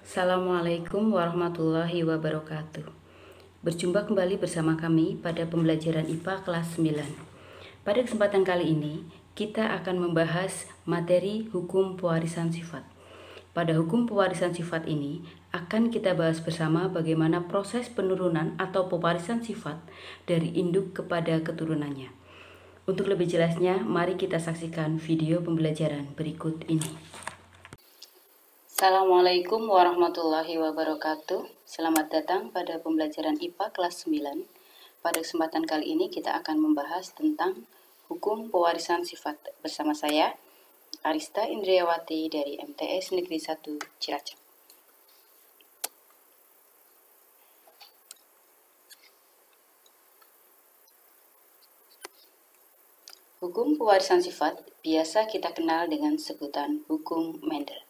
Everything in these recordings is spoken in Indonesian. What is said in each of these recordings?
Assalamualaikum warahmatullahi wabarakatuh. Berjumpa kembali bersama kami pada pembelajaran IPA kelas 9. Pada kesempatan kali ini, kita akan membahas materi hukum pewarisan sifat. Pada hukum pewarisan sifat ini, akan kita bahas bersama bagaimana proses penurunan atau pewarisan sifat dari induk kepada keturunannya. Untuk lebih jelasnya, mari kita saksikan video pembelajaran berikut ini. Assalamualaikum warahmatullahi wabarakatuh. Selamat datang pada pembelajaran IPA kelas 9. Pada kesempatan kali ini kita akan membahas tentang hukum pewarisan sifat bersama saya, Arista Indriawati dari MTS Negeri 1 Cilacap. Hukum pewarisan sifat biasa kita kenal dengan sebutan hukum Mendel.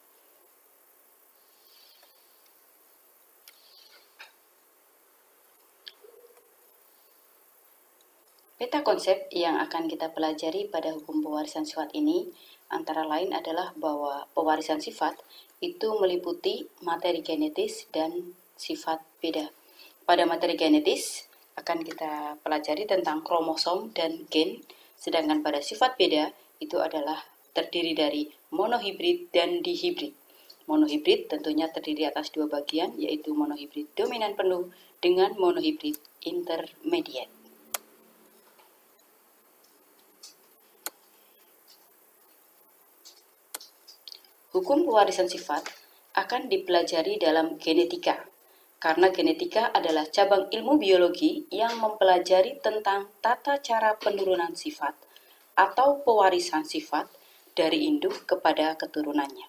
Peta konsep yang akan kita pelajari pada hukum pewarisan sifat ini antara lain adalah bahwa pewarisan sifat itu meliputi materi genetis dan sifat beda. Pada materi genetis akan kita pelajari tentang kromosom dan gen, sedangkan pada sifat beda itu adalah terdiri dari monohibrid dan dihibrid. Monohibrid tentunya terdiri atas dua bagian, yaitu monohibrid dominan penuh dengan monohibrid intermediate. Hukum pewarisan sifat akan dipelajari dalam genetika, karena genetika adalah cabang ilmu biologi yang mempelajari tentang tata cara penurunan sifat atau pewarisan sifat dari induk kepada keturunannya.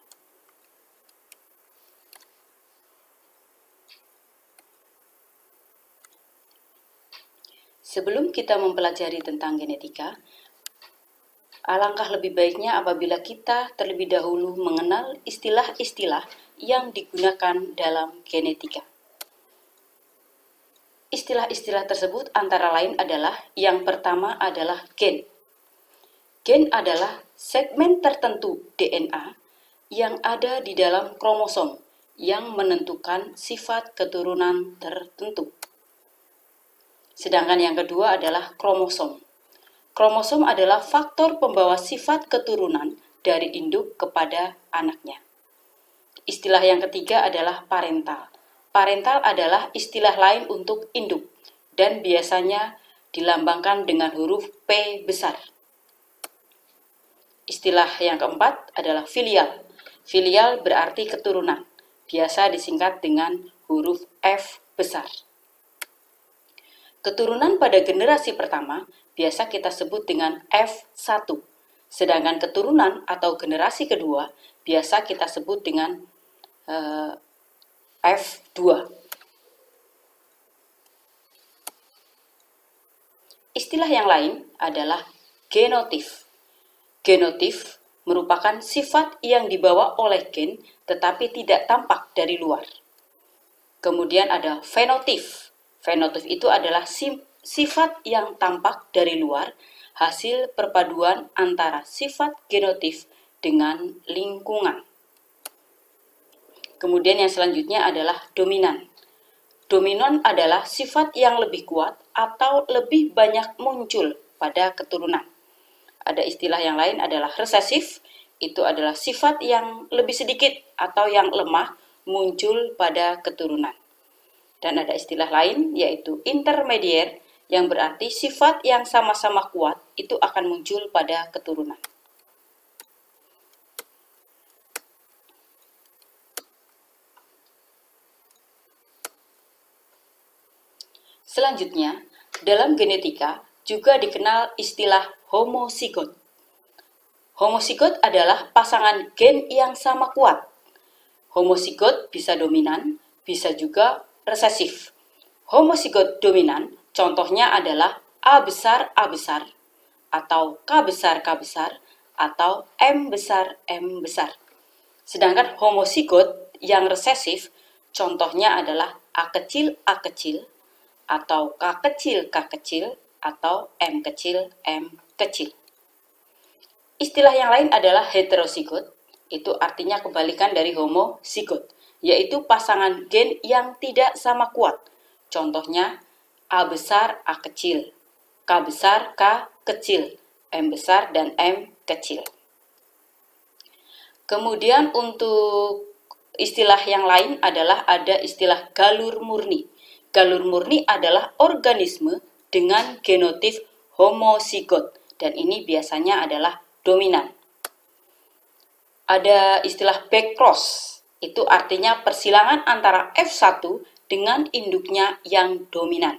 Sebelum kita mempelajari tentang genetika, alangkah lebih baiknya apabila kita terlebih dahulu mengenal istilah-istilah yang digunakan dalam genetika. Istilah-istilah tersebut antara lain adalah, yang pertama adalah gen. Gen adalah segmen tertentu DNA yang ada di dalam kromosom yang menentukan sifat keturunan tertentu. Sedangkan yang kedua adalah kromosom. Kromosom adalah faktor pembawa sifat keturunan dari induk kepada anaknya. Istilah yang ketiga adalah parental. Parental adalah istilah lain untuk induk dan biasanya dilambangkan dengan huruf P besar. Istilah yang keempat adalah filial. Filial berarti keturunan, biasa disingkat dengan huruf F besar. Keturunan pada generasi pertama biasa kita sebut dengan F1, sedangkan keturunan atau generasi kedua biasa kita sebut dengan F2. Istilah yang lain adalah genotif. Genotif merupakan sifat yang dibawa oleh gen tetapi tidak tampak dari luar. Kemudian ada fenotif. Fenotif itu adalah sifat yang tampak dari luar, hasil perpaduan antara sifat genotif dengan lingkungan. Kemudian yang selanjutnya adalah dominan. Dominan adalah sifat yang lebih kuat atau lebih banyak muncul pada keturunan. Ada istilah yang lain adalah resesif, itu adalah sifat yang lebih sedikit atau yang lemah muncul pada keturunan. Dan ada istilah lain yaitu intermedier, yang berarti sifat yang sama-sama kuat itu akan muncul pada keturunan. Selanjutnya, dalam genetika juga dikenal istilah homozigot. Homozigot adalah pasangan gen yang sama kuat. Homozigot bisa dominan, bisa juga resesif. Homozigot dominan contohnya adalah A besar A besar, atau K besar K besar, atau M besar M besar. Sedangkan homozigot yang resesif contohnya adalah A kecil A kecil, atau K kecil K kecil, atau M kecil M kecil. Istilah yang lain adalah heterozigot, itu artinya kebalikan dari homozigot. yaitu pasangan gen yang tidak sama kuat. Contohnya A besar, A kecil, K besar, K kecil, M besar, dan M kecil. Kemudian untuk istilah yang lain adalah ada istilah galur murni. Galur murni adalah organisme dengan genotip homozigot, dan ini biasanya adalah dominan. Ada istilah backcross, itu artinya persilangan antara F1 dengan induknya yang dominan.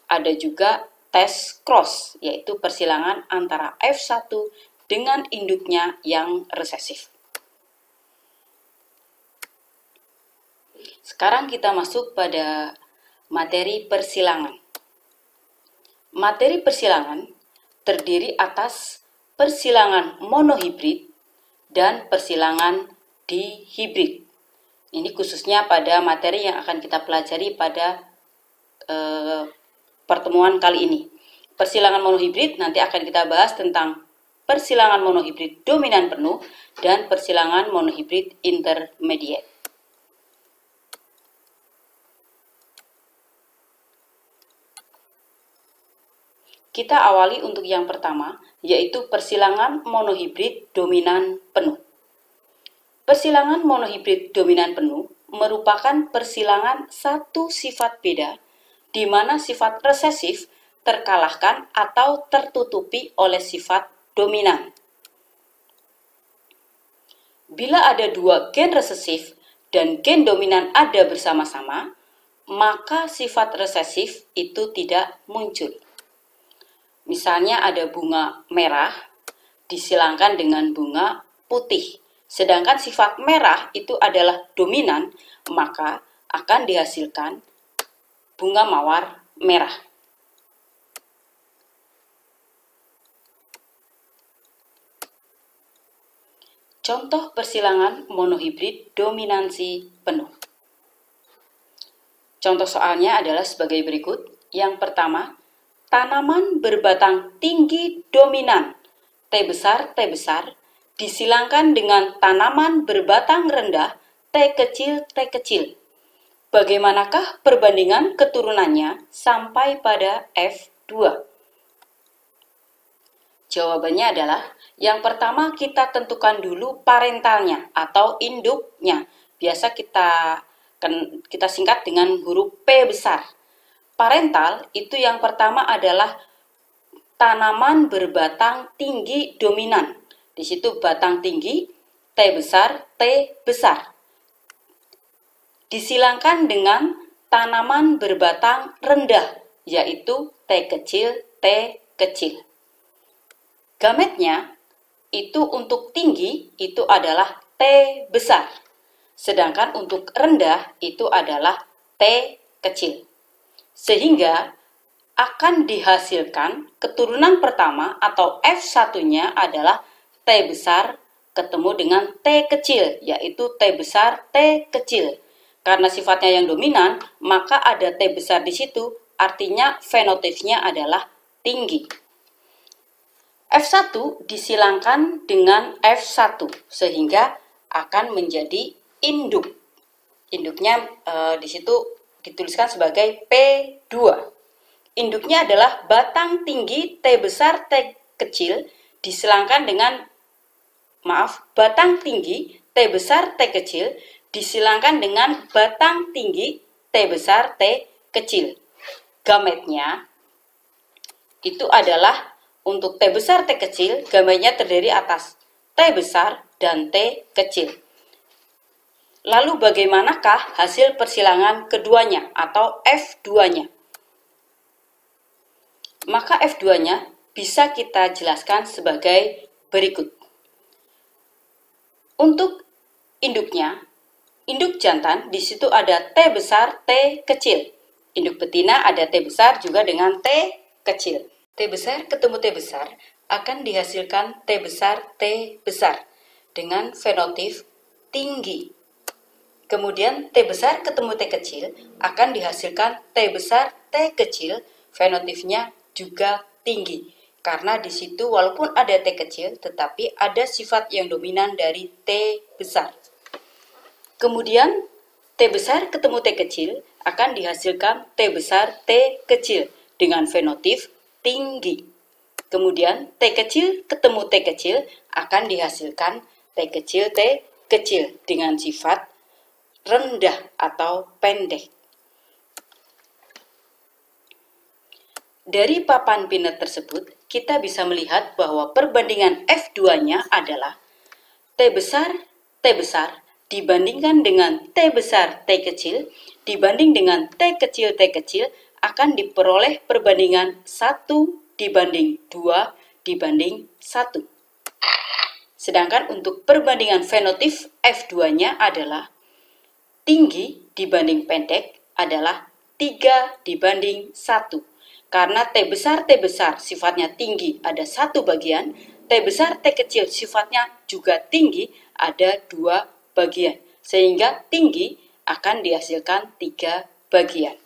Ada juga test cross, yaitu persilangan antara F1 dengan induknya yang resesif. Sekarang kita masuk pada materi persilangan. Materi persilangan terdiri atas persilangan monohibrid dan persilangan dihibrid. Ini khususnya pada materi yang akan kita pelajari pada pertemuan kali ini. Persilangan monohibrid nanti akan kita bahas tentang persilangan monohibrid dominan penuh dan persilangan monohibrid intermediate. Kita awali untuk yang pertama, yaitu persilangan monohibrid dominan penuh. Persilangan monohibrid dominan penuh merupakan persilangan satu sifat beda, di mana sifat resesif terkalahkan atau tertutupi oleh sifat dominan. Bila ada dua gen resesif dan gen dominan ada bersama-sama, maka sifat resesif itu tidak muncul. Misalnya ada bunga merah disilangkan dengan bunga putih. Sedangkan sifat merah itu adalah dominan, maka akan dihasilkan bunga mawar merah. Contoh persilangan monohibrid dominansi penuh. Contoh soalnya adalah sebagai berikut. Yang pertama, tanaman berbatang tinggi dominan T besar disilangkan dengan tanaman berbatang rendah T kecil. Bagaimanakah perbandingan keturunannya sampai pada F2? Jawabannya adalah yang pertama kita tentukan dulu parentalnya atau induknya. Biasa kita singkat dengan huruf P besar. Parental itu yang pertama adalah tanaman berbatang tinggi dominan. Di situ batang tinggi, T besar. Disilangkan dengan tanaman berbatang rendah, yaitu T kecil. Gametnya itu untuk tinggi itu adalah T besar. Sedangkan untuk rendah itu adalah T kecil. Sehingga akan dihasilkan keturunan pertama atau F1-nya adalah T besar ketemu dengan T kecil, yaitu T besar, T kecil. Karena sifatnya yang dominan, maka ada T besar di situ, artinya fenotipnya adalah tinggi. F1 disilangkan dengan F1, sehingga akan menjadi induk. Induknya di situ dituliskan sebagai P2. Induknya adalah batang tinggi T besar T kecil disilangkan dengan batang tinggi T besar T kecil disilangkan dengan batang tinggi T besar T kecil. Gametnya itu adalah untuk T besar T kecil, gametnya terdiri atas T besar dan T kecil. Lalu bagaimanakah hasil persilangan keduanya atau F2-nya? Maka F2-nya bisa kita jelaskan sebagai berikut. Untuk induknya, induk jantan di situ ada T besar, T kecil. Induk betina ada T besar juga dengan T kecil. T besar ketemu T besar akan dihasilkan T besar dengan fenotip tinggi. Kemudian T besar ketemu T kecil akan dihasilkan T besar, T kecil, fenotipnya juga tinggi. Karena di situ walaupun ada T kecil, tetapi ada sifat yang dominan dari T besar. Kemudian T besar ketemu T kecil akan dihasilkan T besar T kecil dengan fenotip tinggi. Kemudian T kecil ketemu T kecil akan dihasilkan T kecil T kecil dengan sifat rendah atau pendek. Dari papan Pinet tersebut, kita bisa melihat bahwa perbandingan F2-nya adalah T besar dibandingkan dengan T besar T kecil dibanding dengan T kecil akan diperoleh perbandingan 1 dibanding 2 dibanding 1. Sedangkan untuk perbandingan fenotip F2-nya adalah tinggi dibanding pendek adalah 3 dibanding 1. Karena T besar sifatnya tinggi ada 1 bagian, T besar T kecil sifatnya juga tinggi ada 2 bagian. Sehingga tinggi akan dihasilkan 3 bagian.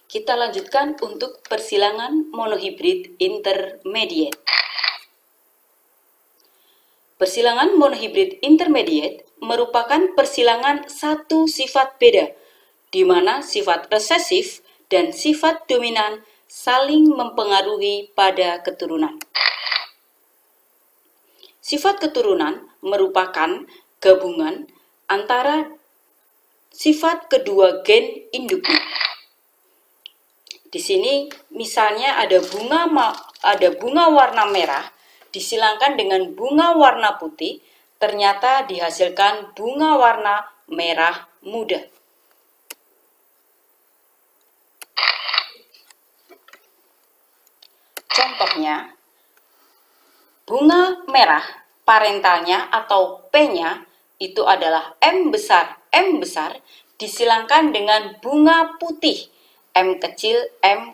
Kita lanjutkan untuk persilangan monohibrid intermediate. Persilangan monohibrid intermediate merupakan persilangan satu sifat beda, di mana sifat resesif dan sifat dominan saling mempengaruhi pada keturunan. Sifat keturunan merupakan gabungan antara sifat kedua gen induknya. Di sini misalnya ada bunga warna merah disilangkan dengan bunga warna putih, ternyata dihasilkan bunga warna merah muda. Contohnya, bunga merah parentalnya atau P-nya itu adalah M besar disilangkan dengan bunga putih M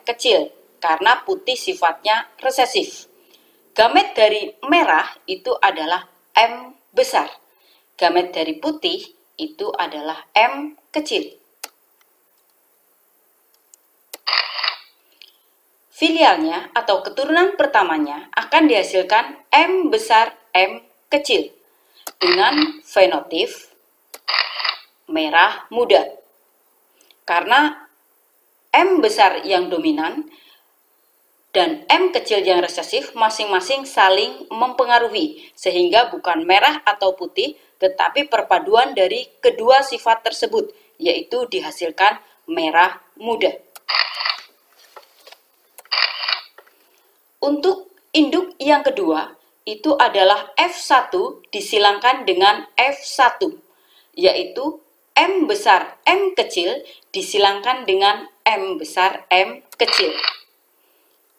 kecil karena putih sifatnya resesif. Gamet dari merah itu adalah M besar. Gamet dari putih itu adalah M kecil. Filialnya atau keturunan pertamanya akan dihasilkan M besar M kecil dengan fenotip merah muda. Karena M besar yang dominan dan M kecil yang resesif masing-masing saling mempengaruhi, sehingga bukan merah atau putih, tetapi perpaduan dari kedua sifat tersebut, yaitu dihasilkan merah muda. Untuk induk yang kedua, itu adalah F1 disilangkan dengan F1, yaitu M besar M kecil disilangkan dengan M besar M kecil.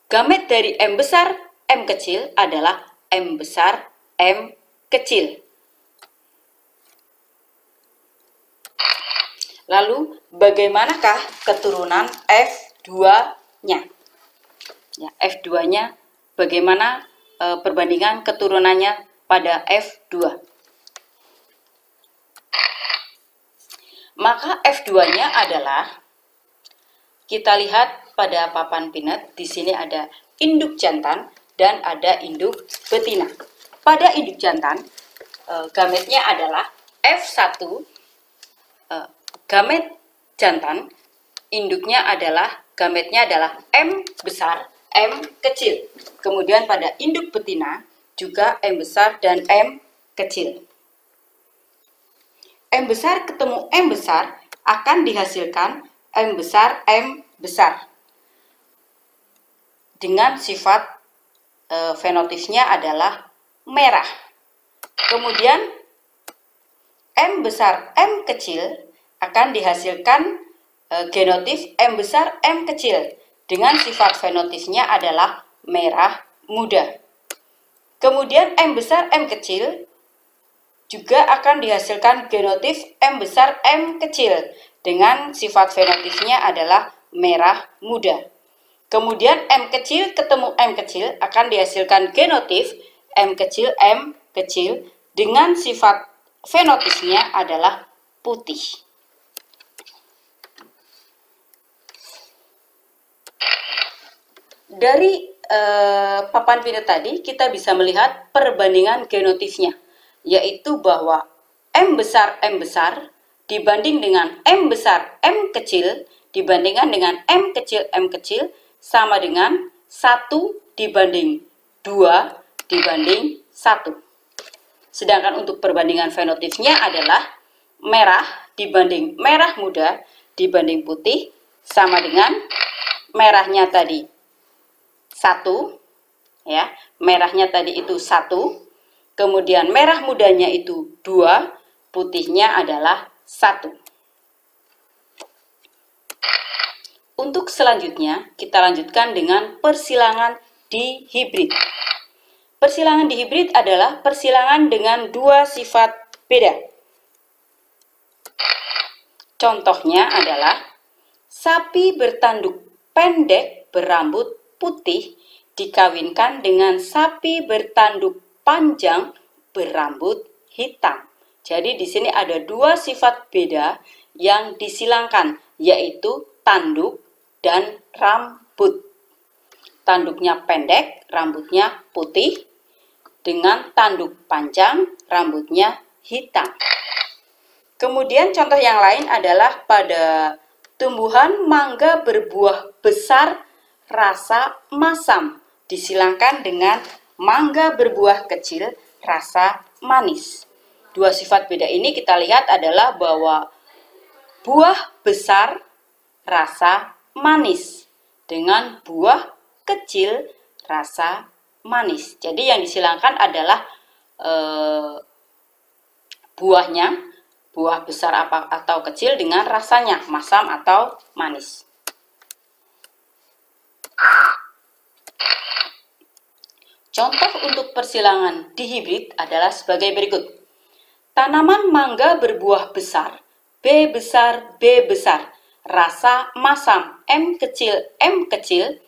Gamet dari M besar M kecil adalah M besar M kecil. Lalu, bagaimanakah keturunan F2-nya? Ya, F2-nya bagaimana perbandingan keturunannya pada F2? Maka F2-nya adalah, kita lihat pada papan Pinet, di sini ada induk jantan dan ada induk betina. Pada induk jantan, gametnya adalah F1, gamet jantan, induknya adalah, gametnya adalah M besar, M kecil. Kemudian pada induk betina, juga M besar dan M kecil. M besar ketemu M besar akan dihasilkan M besar M besar. Dengan sifat fenotipnya adalah merah. Kemudian M besar M kecil akan dihasilkan genotip M besar M kecil dengan sifat fenotipnya adalah merah muda. Kemudian M besar M kecil juga akan dihasilkan genotip M besar M kecil dengan sifat fenotipnya adalah merah muda. Kemudian M kecil ketemu M kecil akan dihasilkan genotip M kecil dengan sifat fenotipnya adalah putih. Dari papan pintu tadi, kita bisa melihat perbandingan genotifnya, yaitu bahwa M besar dibanding dengan M besar M kecil dibandingkan dengan M kecil sama dengan 1 dibanding 2 dibanding 1. Sedangkan untuk perbandingan fenotipnya adalah merah dibanding merah muda dibanding putih sama dengan merahnya tadi 1, ya, merahnya tadi itu 1, kemudian merah mudanya itu 2, putihnya adalah 1. Untuk selanjutnya, kita lanjutkan dengan persilangan dihibrid. Persilangan dihibrid adalah persilangan dengan dua sifat beda. Contohnya adalah sapi bertanduk pendek berambut putih dikawinkan dengan sapi bertanduk panjang berambut hitam. Jadi di sini ada dua sifat beda yang disilangkan, yaitu tanduk dan rambut. Tanduknya pendek, rambutnya putih, dengan tanduk panjang, rambutnya hitam. Kemudian contoh yang lain adalah pada tumbuhan mangga berbuah besar rasa masam disilangkan dengan mangga berbuah kecil rasa manis. Dua sifat beda ini kita lihat adalah bahwa buah besar rasa manis dengan buah kecil rasa manis. Jadi yang disilangkan adalah buahnya, buah besar atau kecil dengan rasanya, masam atau manis. Contoh untuk persilangan dihibrid adalah sebagai berikut. Tanaman mangga berbuah besar, B besar, rasa masam, M kecil,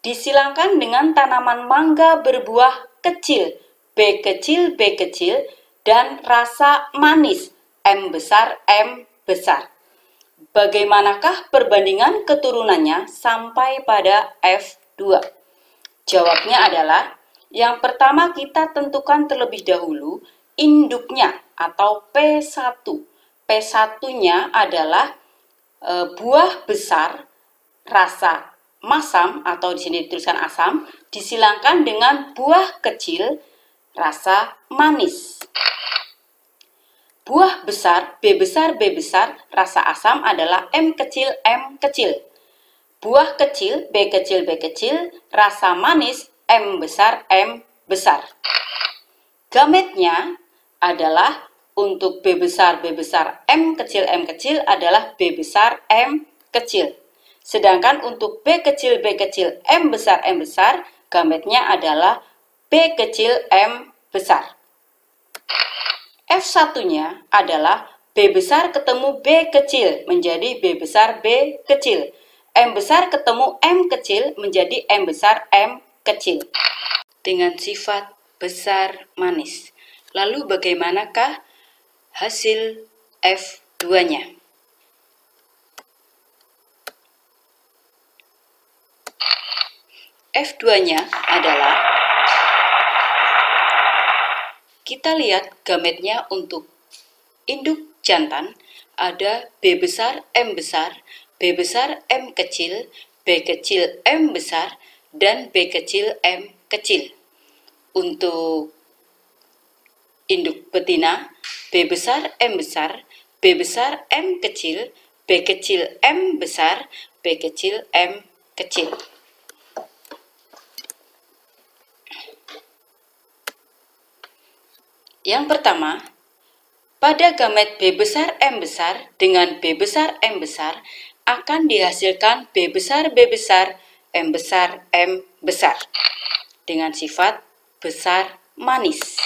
disilangkan dengan tanaman mangga berbuah kecil, B kecil, dan rasa manis, M besar. Bagaimanakah perbandingan keturunannya sampai pada F2? Jawabnya adalah, yang pertama kita tentukan terlebih dahulu induknya atau P1. P1-nya adalah buah besar rasa masam atau di sini dituliskan asam disilangkan dengan buah kecil rasa manis. Buah besar B besar rasa asam adalah M kecil. Buah kecil B kecil, rasa manis M besar. Gametnya adalah untuk B besar M kecil adalah B besar M kecil. Sedangkan untuk B kecil M besar, gametnya adalah B kecil M besar. F1-nya adalah B besar ketemu B kecil menjadi B besar B kecil. M besar ketemu M kecil menjadi M besar M kecil. Dengan sifat besar manis. Lalu bagaimanakah hasil F2-nya? F2-nya adalah, kita lihat gametnya untuk induk jantan ada B besar, B besar M kecil, B kecil M besar, dan B kecil M kecil. Untuk induk betina B besar, B besar M kecil, B kecil M besar, B kecil M kecil. Yang pertama, pada gamet B besar M besar dengan B besar M besar akan dihasilkan B besar M besar dengan sifat besar manis.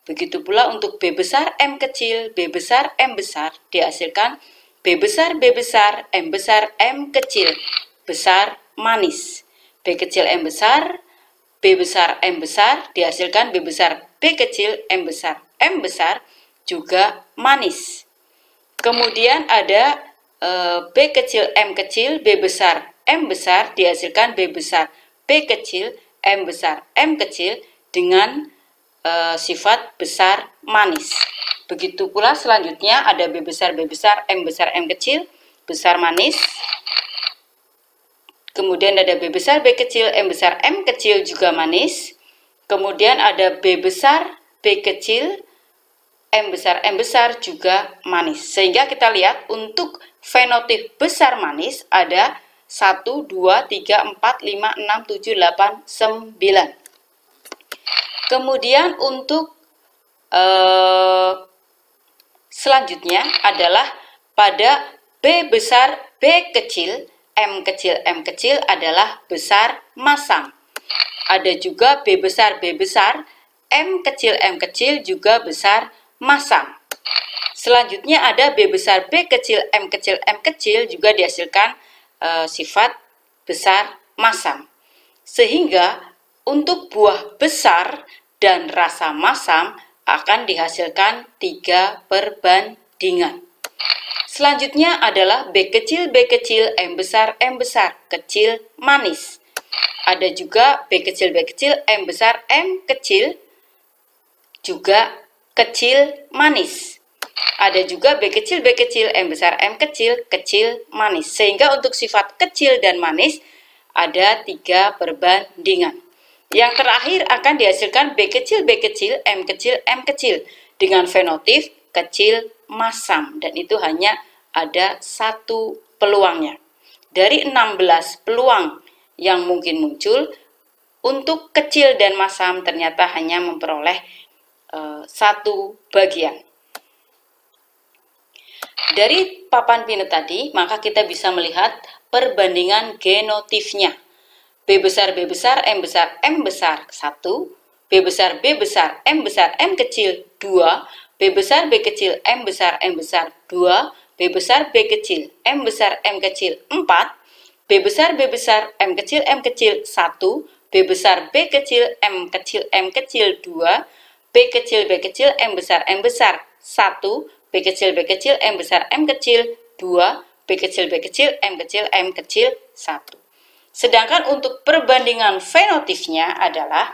Begitu pula untuk B besar M kecil, B besar M besar dihasilkan B besar M besar M kecil, besar manis. B kecil M besar, B besar M besar dihasilkan B besar B kecil M besar juga manis. Kemudian ada B kecil M kecil, B besar M besar dihasilkan B besar B kecil M besar, M kecil dengan sifat besar manis. Begitu pula selanjutnya ada B besar, M besar, M kecil, besar manis. Kemudian ada B besar, B kecil, M besar, M kecil juga manis. Kemudian ada B besar, B kecil, M besar juga manis. Sehingga kita lihat untuk fenotip besar manis ada 1, 2, 3, 4, 5, 6, 7, 8, 9. Kemudian untuk selanjutnya adalah pada B besar, B kecil, M kecil adalah besar masam. Ada juga B besar, M kecil juga besar masam. Selanjutnya ada B besar, B kecil, M kecil juga dihasilkan sifat besar masam. Sehingga untuk buah besar dan rasa masam akan dihasilkan 3 perbandingan. Selanjutnya adalah B kecil, M besar, kecil manis. Ada juga B kecil, M besar, M kecil juga kecil manis. Ada juga B kecil, M besar, M kecil, kecil manis. Sehingga untuk sifat kecil dan manis ada 3 perbandingan. Yang terakhir akan dihasilkan B kecil, M kecil dengan fenotip kecil masam. Dan itu hanya ada 1 peluangnya. Dari 16 peluang yang mungkin muncul, untuk kecil dan masam ternyata hanya memperoleh 1 bagian. Dari papan pinut tadi, maka kita bisa melihat perbandingan genotipnya. B besar, M besar, 1. B besar, M kecil, 2. B besar, M besar, 2. B besar, B kecil, M besar, M kecil, 4. B besar, M kecil, 1. B besar, B kecil, M kecil, 2. B kecil, M besar, 1. B kecil, M besar, M kecil, 2. B kecil, M kecil, 1. Sedangkan untuk perbandingan fenotipnya adalah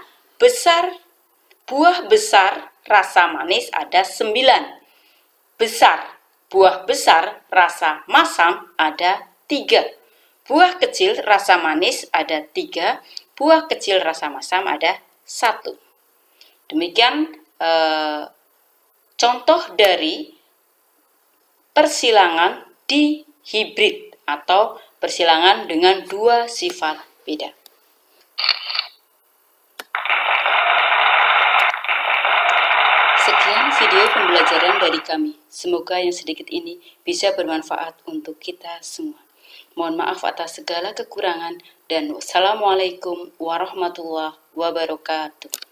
buah besar rasa manis ada 9. Buah besar rasa masam ada 3. Buah kecil rasa manis ada 3. Buah kecil rasa masam ada 1. Demikian contoh dari persilangan dihibrid atau persilangan dengan 2 sifat beda. Sekian video pembelajaran dari kami. Semoga yang sedikit ini bisa bermanfaat untuk kita semua. Mohon maaf atas segala kekurangan dan wassalamualaikum warahmatullahi wabarakatuh.